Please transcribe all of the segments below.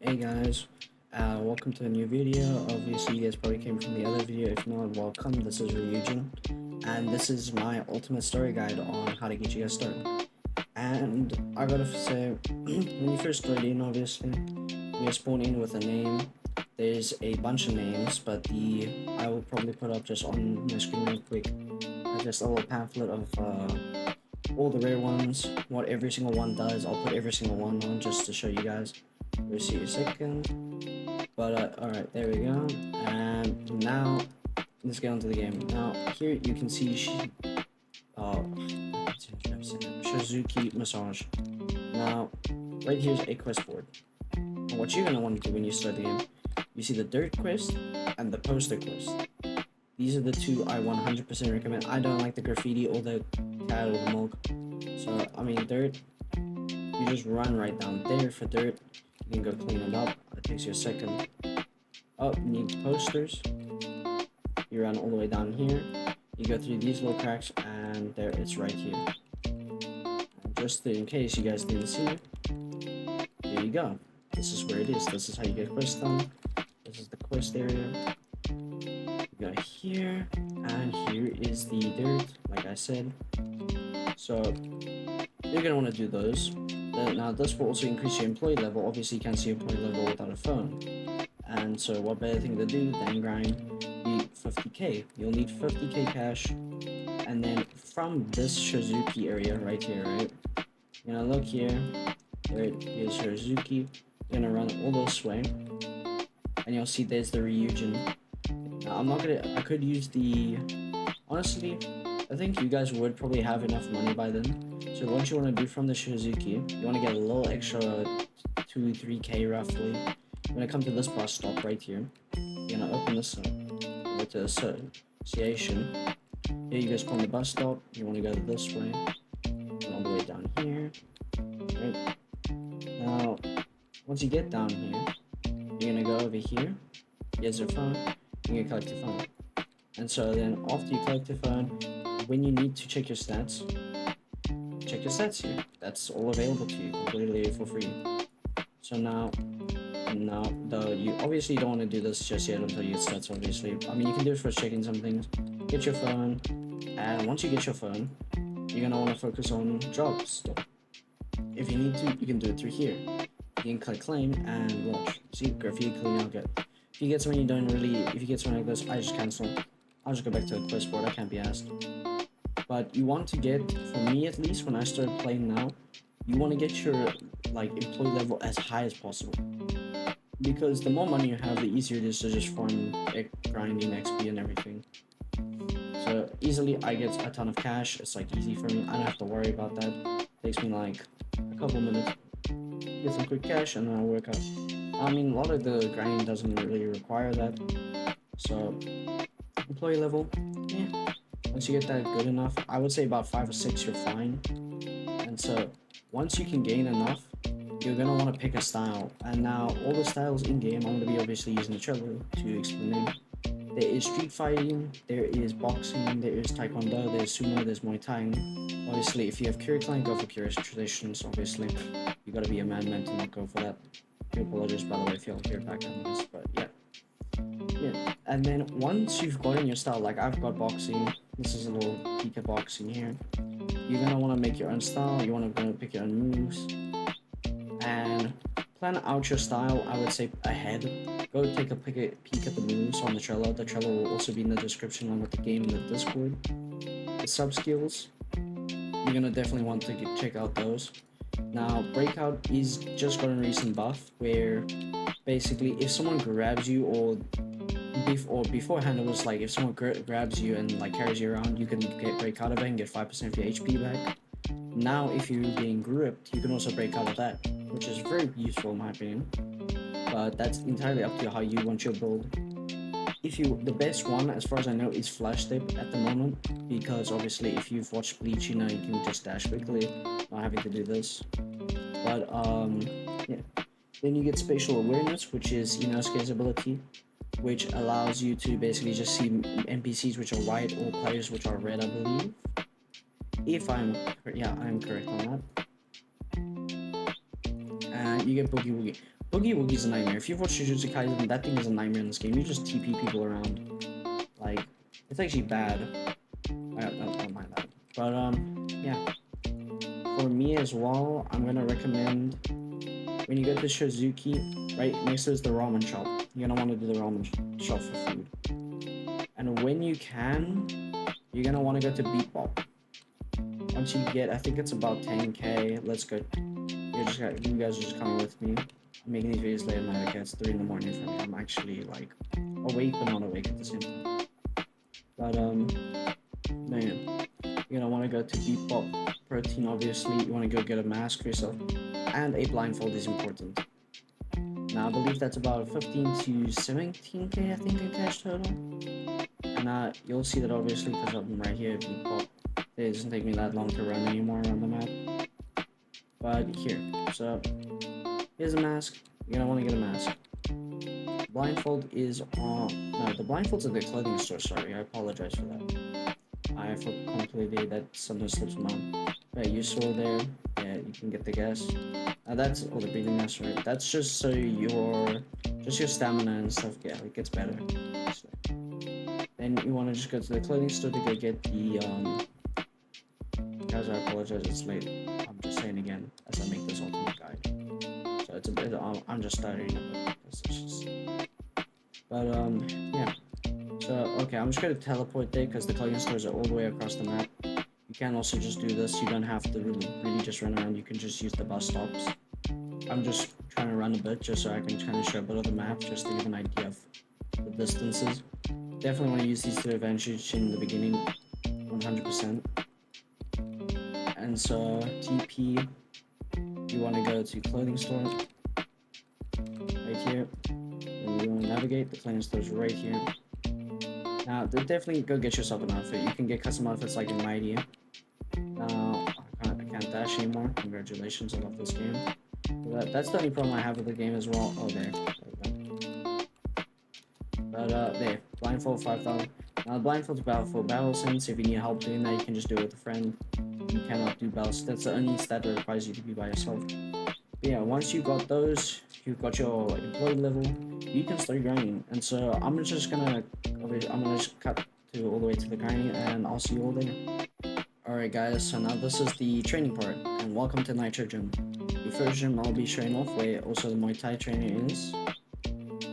Hey guys, welcome to a new video. Obviously, you guys probably came from the other video. If not, welcome. This is Ryujin, and this is my ultimate story guide on how to get you guys started. And I gotta say, when you first start in, obviously, you spawn in with a name. There's a bunch of names, but I will probably put up just on my screen real quick, just a little pamphlet of all the rare ones, what every single one does. I'll put every single one on just to show you guys. We'll see a second. But alright, there we go. And now let's get onto the game. Now here you can see Shizuki Massage. Now right here's a quest board. And what you're gonna want to do when you start the game, you see the dirt quest and the poster quest. These are the two I 100% recommend. I don't like the graffiti or the cat or the mug. So I mean dirt, you just run right down there for dirt. You can go clean it up. It takes you a second. Oh, you need posters. You run all the way down here. You go through these little cracks, and there it's right here. And just in case you guys didn't see it, there you go. This is where it is. This is how you get quests done. This is the quest area. You go here, and here is the dirt, like I said. So you're gonna want to do those. Now this will also increase your employee level. Obviously you can't see your employee level without a phone. And so what better thing to do than grind the 50k. You'll need 50k cash. And then from this Shizuki area right here, right? You're gonna look here. There is Shizuki. You're gonna run all this way. And you'll see there's the Ryujin. Now I could use the, honestly, I think you guys would probably have enough money by then. So what you want to do from the Shizuki, you want to get a little extra 2-3k roughly. When I come to this bus stop right here, you're going to open this up with the association. Here you guys come to the bus stop, you want to go this way, and all the way down here. Right. Now, once you get down here, you're going to go over here, here's your phone, you're going to collect your phone. And so then after you collect your phone, when you need to check your stats, check your stats here. That's all available to you completely for free. So now you obviously don't want to do this just yet until you get stats, obviously. I mean, you can do it for checking some things. Get your phone, and once you get your phone, you're gonna want to focus on jobs. If you need to, you can do it through here. You can click claim and watch. See, graffiti clean, I'll get. If you get something you don't really, if you get something like this, I just cancel. I'll just go back to the quest board, I can't be asked. But you want to get, for me at least, when I started playing now, you want to get your employee level as high as possible. Because the more money you have, the easier it is to just farm, grinding XP and everything. So easily, I get a ton of cash. It's like easy for me. I don't have to worry about that. It takes me like a couple minutes. Get some quick cash and then I'll work out. I mean, a lot of the grinding doesn't really require that. So employee level, yeah. Once you get that good enough, I would say about 5 or 6, you're fine. And so once you can gain enough, you're gonna want to pick a style. And now all the styles in game, I'm gonna be obviously using the Trello to explain. There is street fighting, there is boxing, there is taekwondo, there's sumo, there's muay thai. Obviously, if you have Kyrgyzstan, go for Kyrgyz traditions. Obviously, you gotta be a madman to not go for that. I apologize by the way if y'all hear back on this, but yeah. Yeah, and then once you've gotten your style, like I've got boxing, this is a little peek at boxing here. You're gonna want to make your own style, you want to pick your own moves, and plan out your style, I would say, ahead. Go take a peek at the moves on the Trello. The Trello will also be in the description along with the game in the Discord. The sub skills, you're gonna definitely want to check out those. Now, Breakout is just got a recent buff where basically if someone grabs you or beforehand it was like if someone grabs you and like carries you around, you can break out of it and get 5% of your HP back. Now if you're being gripped, you can also break out of that, which is very useful in my opinion. But that's entirely up to you how you want your build. The best one as far as I know is Flash Dip at the moment, because obviously if you've watched Bleach, you know you can just dash quickly, not having to do this. But yeah. Then you get Spatial Awareness, which is Inosuke's ability, which allows you to basically just see NPCs which are white or players which are red, I believe. If I'm correct on that. And you get Boogie Woogie. Boogie Woogie's a nightmare. If you've watched Jujutsu Kaisen, that thing is a nightmare in this game. You just TP people around. Like, it's actually bad. I don't mind that. But, yeah. For me as well, I'm gonna recommend when you go to Shizuki, right next to is the ramen shop. You're gonna want to do the ramen shop for food. And when you can, you're gonna want to go to Beatbop. Once you get, I think it's about 10k. Let's go. You guys are just coming with me. I'm making these videos late at night. Okay, it's 3 in the morning for me. I'm actually like awake but not awake at the same time. But no, yeah. You're gonna want to go to Beatbop Protein. Obviously, you want to go get a mask for yourself, and a blindfold is important. Now I believe that's about 15 to 17k. I think in cash total. And you'll see that obviously because I'm right here at Beatbop. It doesn't take me that long to run anymore around the map. But here, so here's a mask. You're gonna want to get a mask. Blindfold is on. No, the blindfold's at the clothing store. Sorry, I apologize for that. I forgot completely that something slips my mind. Right, you saw there. Yeah, you can get the guess. That's all the breathing masks, right? That's just so your stamina and stuff gets better. So, then you want to just go to the clothing store to go get the Guys, I apologize. It's late. I'm just saying again as I make this ultimate guide. So it's a bit. I'm just stuttering a bit. It's just... But yeah. So okay, I'm just gonna teleport there because the clothing stores are all the way across the map. You can also just do this. You don't have to really just run around. You can just use the bus stops. I'm just trying to run a bit just so I can kind of show a bit of the map, just to give an idea of the distances. Definitely want to use these to advantage in the beginning, 100%. And so TP, you want to go to clothing store, right here. Then you want to navigate. The clothing store is right here. Now, definitely go get yourself an outfit. You can get custom outfits like in Mighty. Now, I can't dash anymore. Congratulations, I love this game. That's the only problem I have with the game as well. Oh, there. But, there. Blindfold 5,000. Now, the blindfold's for battle sense. If you need help doing that, you can just do it with a friend. You cannot do bells. That's the only stat that requires you to be by yourself. But yeah, once you got those, you've got your employee level, you can start grinding. And so I'm just gonna cut to all the way to the grinding, and I'll see you all there. Alright guys, so now this is the training part, and welcome to Nitro Gym. The first gym I'll be showing off where also the Muay Thai trainer is.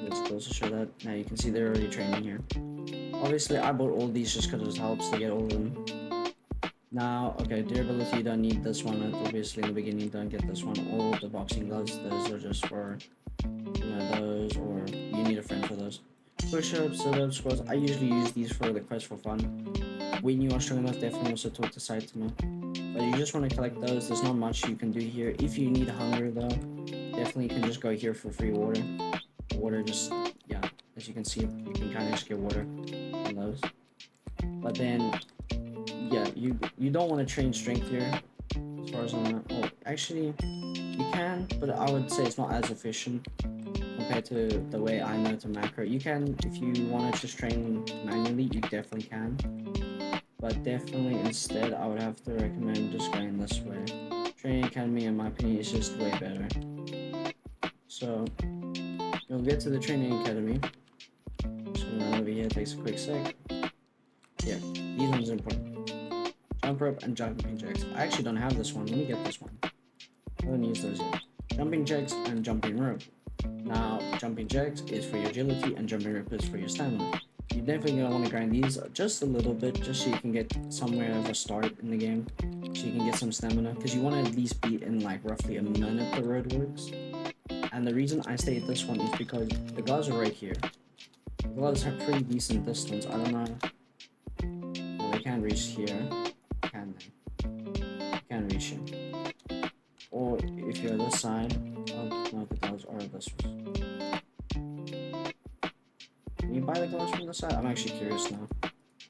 Let's close to show that. Now you can see they're already training here. Obviously I bought all these just because it helps to get all of them. Now, okay, durability, you don't need this one. Obviously, in the beginning, you don't get this one. All the boxing gloves, those are just for, those, or you need a friend for those. Push-ups, sit-ups, squats, I usually use these for the quest for fun. When you are strong enough, definitely also talk to Saitama. But you just want to collect those. There's not much you can do here. If you need hunger, though, definitely you can just go here for free water. Water just, yeah, as you can see, you can kind of just get water from those. But then... yeah, you don't want to train strength here, as far as I know. Oh, actually, you can, but I would say it's not as efficient compared to the way I know to macro. You can, if you want to just train manually, you definitely can. But definitely instead, I would have to recommend just going this way. Training Academy, in my opinion, is just way better. So, you'll get to the Training Academy. Just gonna run over here, takes a quick sec. Yeah, these ones are important. Jump rope and jumping jacks. I actually don't have this one. Let me get this one. I haven't used those yet. Jumping jacks and jumping rope. Now, jumping jacks is for your agility and jumping rope is for your stamina. You're definitely going to want to grind these just a little bit, just so you can get somewhere of a start in the game. So you can get some stamina. Because you want to at least beat in like roughly a minute the road works. And the reason I stay at this one is because the gloves are right here. The gloves have pretty decent distance. I don't know. Well, they can't reach here. Can they? Can reach him. Or if you're this side, oh no, the gloves are this way. Can you buy the gloves from this side? I'm actually curious now.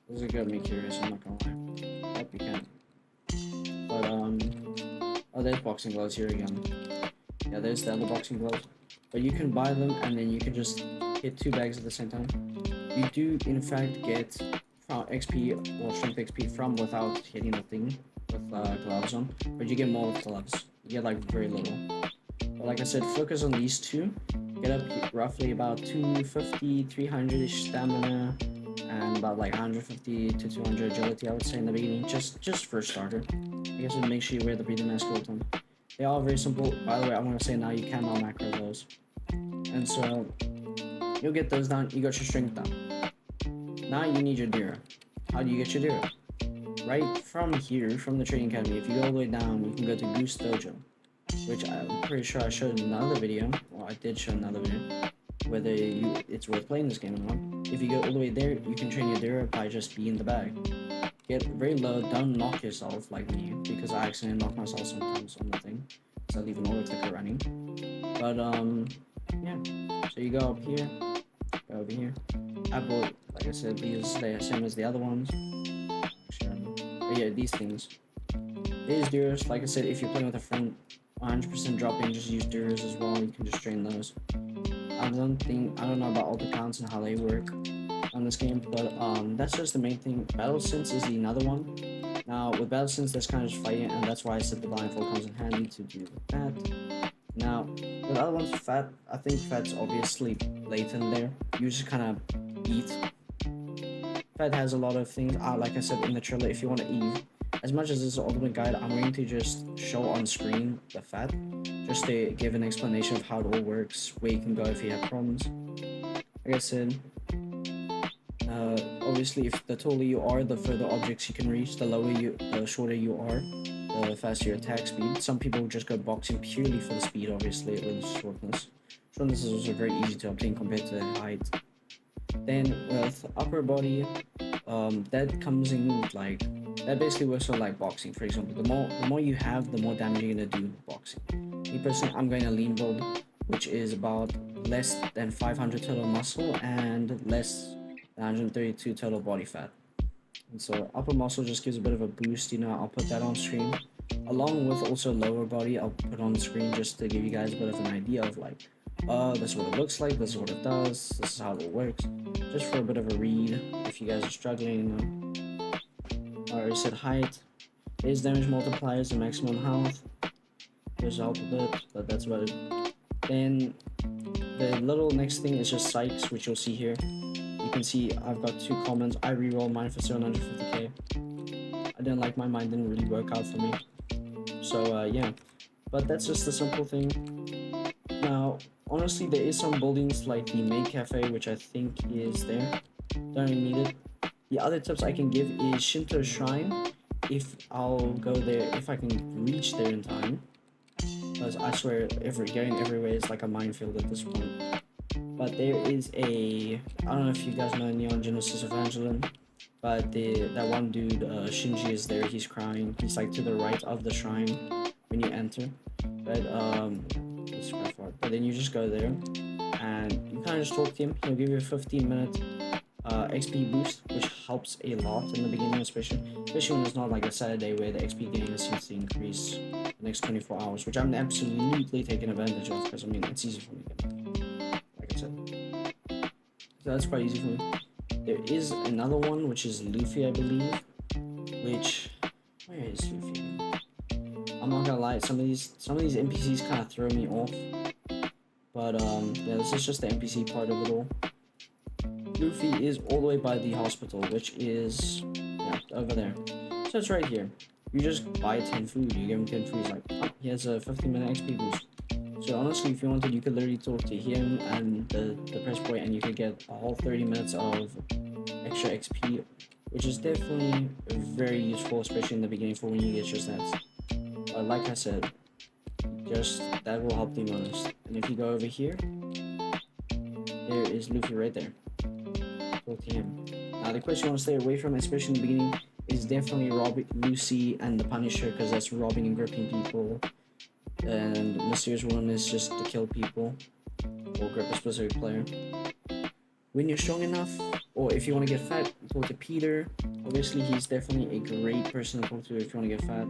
This is got me curious, I'm not gonna lie. Yep, you can. But oh, there's boxing gloves here again. Yeah, there's the other boxing gloves. But you can buy them and then you can just hit 2 bags at the same time. You do in fact get XP or strength XP from without hitting the thing with gloves on, but you get more with gloves. You get like very little. But like I said, focus on these two. Get up roughly about 250, 300-ish stamina, and about like 150 to 200 agility, I would say, in the beginning, just for a starter. I guess make sure you wear the breathing mask all the time. They are very simple. By the way, I want to say now you cannot macro those. And so, you'll get those down, you got your strength down. Now you need your Dura. How do you get your Dura? Right from here, from the Trading Academy, if you go all the way down, you can go to Goose Dojo, which I'm pretty sure I showed in another video, or I did show another video, whether it's worth playing this game or not. If you go all the way there, you can train your Dura by just being in the bag. Get very low, don't knock yourself like me, because I accidentally knock myself sometimes on the thing, so I leave an auto clicker running. But yeah, so you go up here, go over here. I bought, like I said, these, they're the same as the other ones. But yeah, these things. These Duras, like I said, if you're playing with a friend, 100% drop in, just use Duras as well, you can just train those. I don't know about all the counts and how they work on this game, but that's just the main thing. Battle Sense is another one. Now, with Battle Sense, that's kind of just fighting, and that's why I said the blindfold comes in handy to do that. Now, with other ones, Fat, I think Fat's obviously latent there. You just kind of eat. Fat has a lot of things, like I said in the trailer, if you want to eat. As much as this is an ultimate guide, I'm going to just show on screen the Fat, just to give an explanation of how it all works, where you can go if you have problems. Like I said, obviously if the taller you are, the further objects you can reach, the shorter you are, the faster your attack speed. Some people just go boxing purely for the speed, obviously, with shortness. Shortness is also very easy to obtain compared to height. Then with upper body, that comes in like, that basically works on like boxing. For example, the more you have, the more damage you're gonna do boxing. Me personally, I'm going to lean build, which is about less than 500 total muscle and less than 132 total body fat. And so upper muscle just gives a bit of a boost, you know, I'll put that on screen. Along with also lower body, I'll put on screen just to give you guys a bit of an idea of like, this is what it looks like, this is what it does, this is how it works. Just for a bit of a read, if you guys are struggling, you know. I already said height. Base damage multipliers and maximum health. There's help a bit, but that's about it. Then the little next thing is just psychs, which you'll see here. You can see I've got 2 commons. I rerolled mine for 750k. I didn't like mine didn't really work out for me. So yeah, but that's just the simple thing. Now, honestly, there is some buildings like the Maid Cafe, which I think is there. Don't really need it. The other tips I can give is Shinto Shrine, if I'll go there, if I can reach there in time. Because I swear, going everywhere is like a minefield at this point. But there is I don't know if you guys know Neon Genesis Evangelion, but that one dude, Shinji, is there, he's crying. He's like to the right of the shrine when you enter. But, it's quite far. But then you just go there, and you kind of just talk to him. He'll give you a 15-minute XP boost, which helps a lot in the beginning, especially when it's not like a Saturday where the XP gain seems to increase the next 24 hours, which I'm absolutely taking advantage of, because I mean, it's easy for me, like I said. So that's quite easy for me. There is another one, which is Luffy, I believe, which, where is Luffy? I'm not gonna lie, some of these NPCs kind of throw me off, but yeah, this is just the NPC part of it all. Luffy is all the way by the hospital, which is, yeah, over there. So it's right here. You just buy 10 food, you give him 10 food, he's like, oh, he has a 15-minute XP boost. So honestly, if you wanted, you could literally talk to him and the press boy, and you could get a whole 30 minutes of extra XP, which is definitely very useful, especially in the beginning for when you get your stats. But like I said, just that will help the most. And if you go over here, there is Luffy right there. Talk to him. Now the question you want to stay away from, especially in the beginning, is definitely Lucy and the Punisher, because that's robbing and gripping people. And Mysterious Woman is just to kill people or grip a specific player. When you're strong enough, or if you want to get fat, talk to Peter. Obviously, he's definitely a great person to talk to if you want to get fat.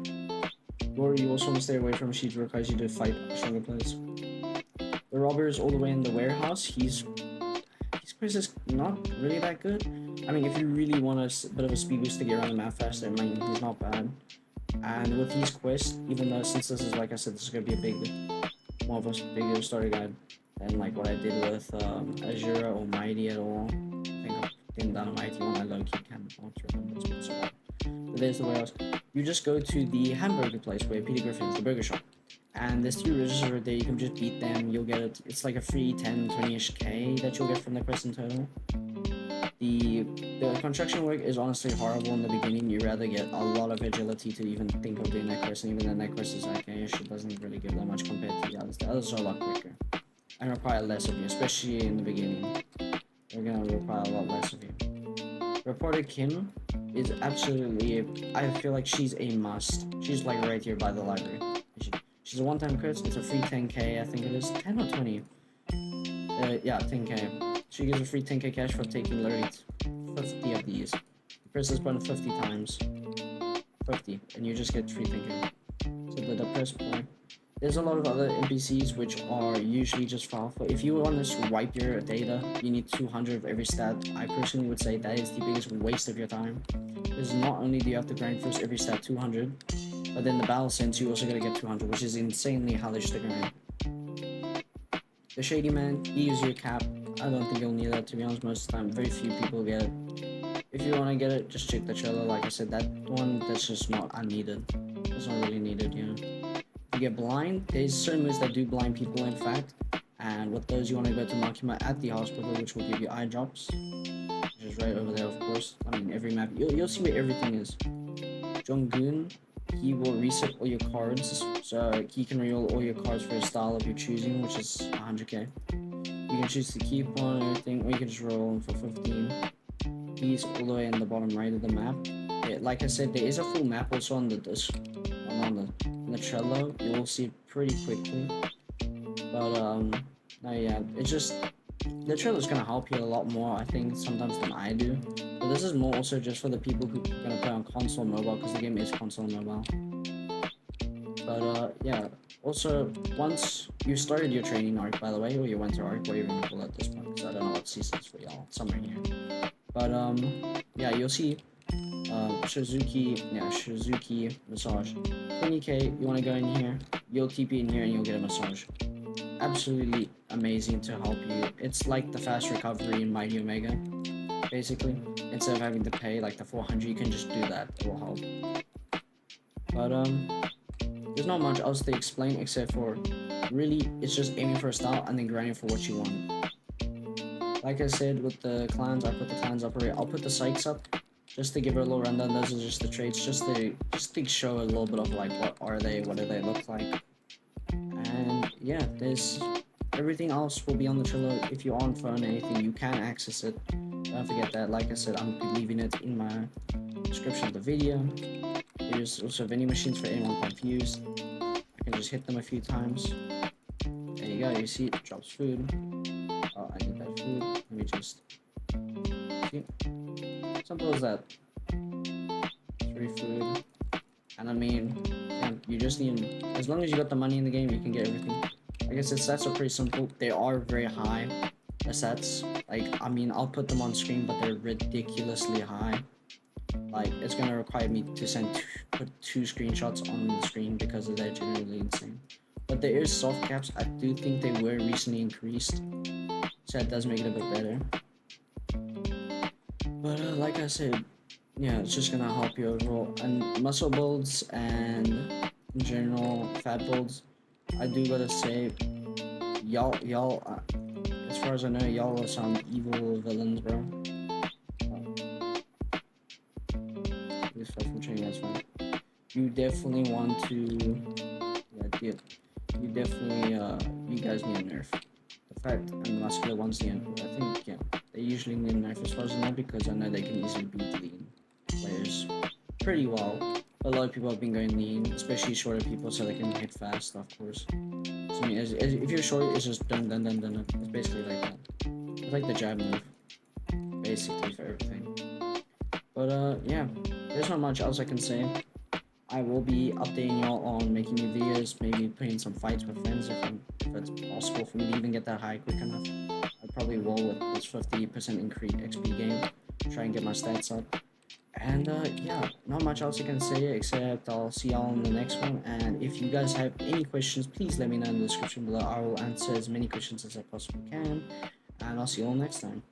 Or you also want to stay away from, she requires you to fight stronger players. The robber is all the way in the warehouse. His quest is not really that good. I mean, if you really want a bit of a speed boost to get around the map faster, I mean, he's not bad. And with these quests, even though since this is, like I said, this is going to be a big more of a bigger starter guide than like what I did with Azure or Mighty at all. I think I've been done a Mighty one. I low-key can't remember this one so well. But there's the way else. You just go to the hamburger place where Peter Griffin's, the burger shop. And there's 2 registers right there, you can just beat them, you'll get it. It's like a free 10, 20-ish K that you'll get from the quest in total. The construction work is honestly horrible in the beginning. You rather get a lot of agility to even think of doing that quest, and even then that quest is okay-ish. It doesn't really give that much compared to the others. The others are a lot quicker and require less of you, especially in the beginning. They're gonna require a lot less of you. Reporter Kim is absolutely, I feel like she's a must. She's like right here by the library. She's a one-time quest. It's a free 10K, I think it is. 10 or 20? Yeah, 10K. She gives a free 10K cash for taking literally 50 of these. The press this button 50 times. 50, and you just get free 10K. So the press point. There's a lot of other NPCs which are usually just powerful. If you want to swipe your data, you need 200 of every stat. I personally would say that is the biggest waste of your time. Because not only do you have to grind first every stat 200, but then the battle sense you also gotta get 200, which is insanely hellish to grind. The Shady Man, he uses your cap. I don't think you'll need that, to be honest. Most of the time, very few people get it. If you want to get it, just check the trailer. Like I said, that one, that's just not unneeded. It's not really needed, you know. If you get blind, there's certain moves that do blind people, in fact. And with those, you want to go to Makima at the hospital, which will give you eye drops. Which is right over there, of course. I mean, every map, you'll see where everything is. Jonggoon, he will reset all your cards, so he can reroll all your cards for a style of your choosing, which is 100k. You can choose to keep on and everything, or you can just roll them for 15. He's all the way in the bottom right of the map. Like I said, there is a full map also on the disc, on the Trello. You will see it pretty quickly. But no, yeah, it's just the Trello is gonna help you a lot more, I think, sometimes than I do. But this is more also just for the people who are gonna play on console and mobile, because the game is console and mobile. But yeah, also once you started your training arc, by the way, or your winter arc, whatever you want to call it at this point, because I don't know what seasons for y'all, somewhere here. But yeah, you'll see Shizuki massage. 20k, you want to go in here, you'll TP in here and you'll get a massage. Absolutely amazing to help you. It's like the fast recovery in Mighty Omega, basically. Instead of having to pay like the 400, you can just do that. It will help. But there's not much else to explain except for really it's just aiming for a style and then grinding for what you want. Like I said with the clans, I put the clans up already. I'll put the psychs up just to give her a little rundown. Those are just the traits, just to show a little bit of like what are they, what do they look like. And yeah, there's everything else will be on the Trello. If you're on phone or anything, you can access it. Don't forget that. Like I said, I'm leaving it in my description of the video. There's also vending machines for anyone confused. I can just hit them a few times. There you go, you see it drops food. Oh, I need that food. Let me just see. Simple as that. Free food. And I mean, yeah, you just need, as long as you got the money in the game, you can get everything. Like I said, stats are pretty simple. They are very high, the stats. Like, I mean, I'll put them on screen, but they're ridiculously high. Like, it's gonna require me to put 2 screenshots on the screen because they're generally insane. But there is soft caps. I do think they were recently increased, so that does make it a bit better. But like I said, yeah, it's just gonna help you overall. And muscle builds and in general fat builds, I do gotta say, y'all, as far as I know, y'all are some evil villains, bro. From training, that's fine. You definitely want to, yeah, you definitely, you guys need a nerf. The fact and the muscular ones need, I think, yeah, they usually need a nerf as far as I know, because I know they can easily beat lean players pretty well. A lot of people have been going lean, especially shorter people, so they can hit fast, of course. So I mean, if you're short, it's just dun. It's basically like that. It's like the jab move, basically for everything. But yeah, there's not much else I can say. I will be updating y'all on making new videos, maybe playing some fights with friends if it's possible for me to even get that high quick enough. I probably will with this 50% increased XP game, try and get my stats up. And yeah, not much else I can say except I'll see y'all in the next one. And if you guys have any questions, please let me know in the description below. I will answer as many questions as I possibly can. And I'll see you all next time.